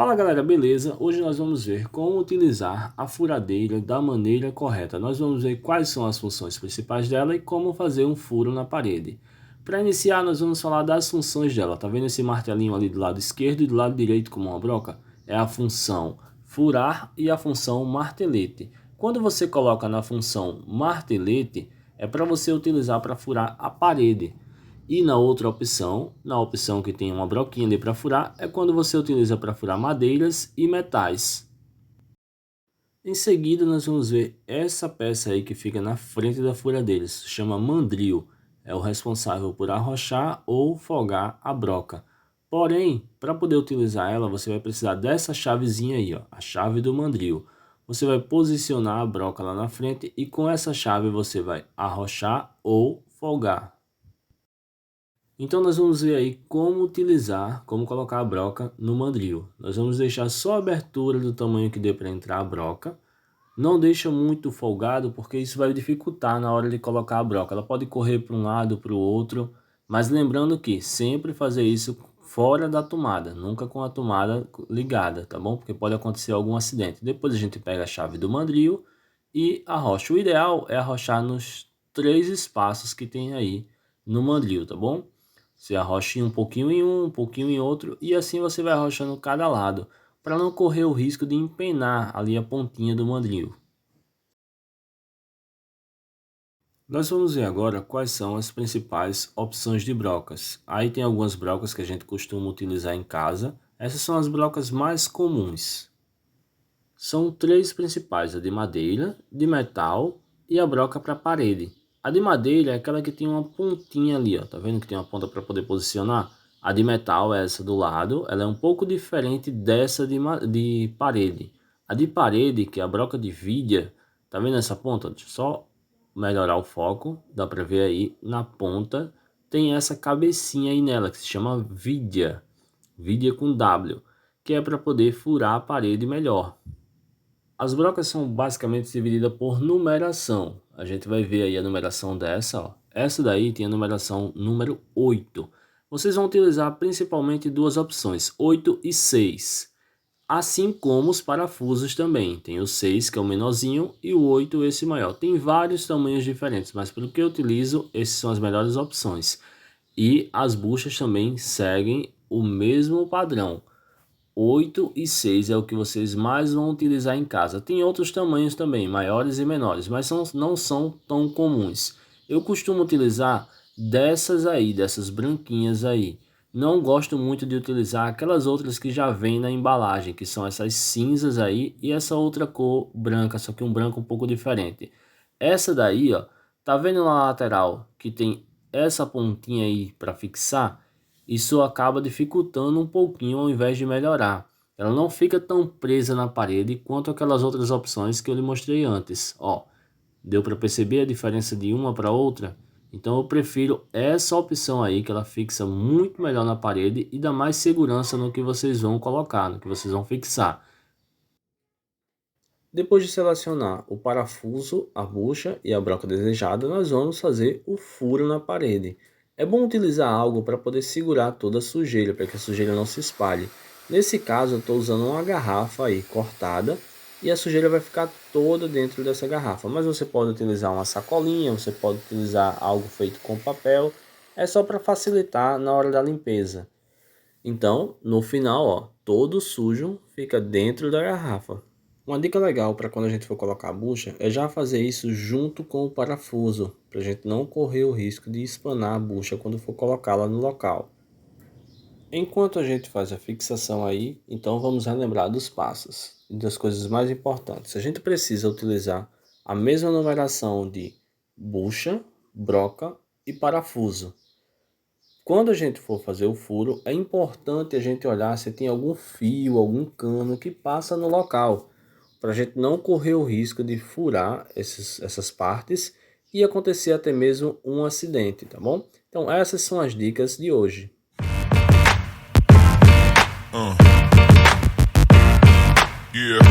Fala galera, beleza? Hoje nós vamos ver como utilizar a furadeira da maneira correta. Nós vamos ver quais são as funções principais dela e como fazer um furo na parede. Para iniciar, nós vamos falar das funções dela. Tá vendo esse martelinho ali do lado esquerdo e do lado direito como uma broca? É a função furar e a função martelete. Quando você coloca na função martelete, é para você utilizar para furar a parede. E na outra opção, na opção que tem uma broquinha ali para furar, é quando você utiliza para furar madeiras e metais. Em seguida, nós vamos ver essa peça aí que fica na frente da furadeira, se chama mandril. É o responsável por arrochar ou folgar a broca. Porém, para poder utilizar ela, você vai precisar dessa chavezinha aí, ó, a chave do mandril. Você vai posicionar a broca lá na frente e com essa chave você vai arrochar ou folgar. Então nós vamos ver aí como utilizar, como colocar a broca no mandril. Nós vamos deixar só a abertura do tamanho que dê para entrar a broca. Não deixa muito folgado porque isso vai dificultar na hora de colocar a broca. Ela pode correr para um lado, para o outro. Mas lembrando que sempre fazer isso fora da tomada, nunca com a tomada ligada, tá bom? Porque pode acontecer algum acidente. Depois a gente pega a chave do mandril e arrocha. O ideal é arrochar nos 3 espaços que tem aí no mandril, tá bom? Você arrocha um pouquinho em um pouquinho em outro e assim você vai arrochando cada lado, para não correr o risco de empenar ali a pontinha do mandril. Nós vamos ver agora quais são as principais opções de brocas. Aí tem algumas brocas que a gente costuma utilizar em casa. Essas são as brocas mais comuns. São 3 principais, a de madeira, de metal e a broca para parede. A de madeira é aquela que tem uma pontinha ali, ó. Tá vendo que tem uma ponta para poder posicionar? A de metal é essa do lado, ela é um pouco diferente dessa de parede. A de parede, que é a broca de vidia, tá vendo essa ponta? Deixa eu só melhorar o foco, dá para ver aí, na ponta tem essa cabecinha aí nela, que se chama vidia. Vidia com W, que é para poder furar a parede melhor. As brocas são basicamente divididas por numeração. A gente vai ver aí a numeração dessa, ó. Essa daí tem a numeração número 8. Vocês vão utilizar principalmente 2 opções, 8 e 6. Assim como os parafusos também. Tem o 6, que é o menorzinho, e o 8, esse maior. Tem vários tamanhos diferentes, mas pelo que eu utilizo, essas são as melhores opções. E as buchas também seguem o mesmo padrão. 8 e 6 é o que vocês mais vão utilizar em casa. Tem outros tamanhos também, maiores e menores, mas não são tão comuns. Eu costumo utilizar dessas aí, dessas branquinhas aí. Não gosto muito de utilizar aquelas outras que já vêm na embalagem, que são essas cinzas aí e essa outra cor branca, só que um branco um pouco diferente. Essa daí, ó, tá vendo na lateral que tem essa pontinha aí para fixar? Isso acaba dificultando um pouquinho ao invés de melhorar. Ela não fica tão presa na parede quanto aquelas outras opções que eu lhe mostrei antes. Ó, deu para perceber a diferença de uma para outra? Então eu prefiro essa opção aí, que ela fixa muito melhor na parede e dá mais segurança no que vocês vão colocar, no que vocês vão fixar. Depois de selecionar o parafuso, a bucha e a broca desejada, nós vamos fazer o furo na parede. É bom utilizar algo para poder segurar toda a sujeira, para que a sujeira não se espalhe. Nesse caso eu estou usando uma garrafa aí cortada e a sujeira vai ficar toda dentro dessa garrafa. Mas você pode utilizar uma sacolinha, você pode utilizar algo feito com papel. É só para facilitar na hora da limpeza. Então, no final, ó, todo sujo fica dentro da garrafa. Uma dica legal para quando a gente for colocar a bucha é já fazer isso junto com o parafuso, para a gente não correr o risco de espanar a bucha quando for colocá-la no local. Enquanto a gente faz a fixação aí, então vamos relembrar dos passos e das coisas mais importantes. A gente precisa utilizar a mesma numeração de bucha, broca e parafuso. Quando a gente for fazer o furo, é importante a gente olhar se tem algum fio, algum cano que passa no local, para a gente não correr o risco de furar essas partes e acontecer até mesmo um acidente, tá bom? Então essas são as dicas de hoje. Yeah.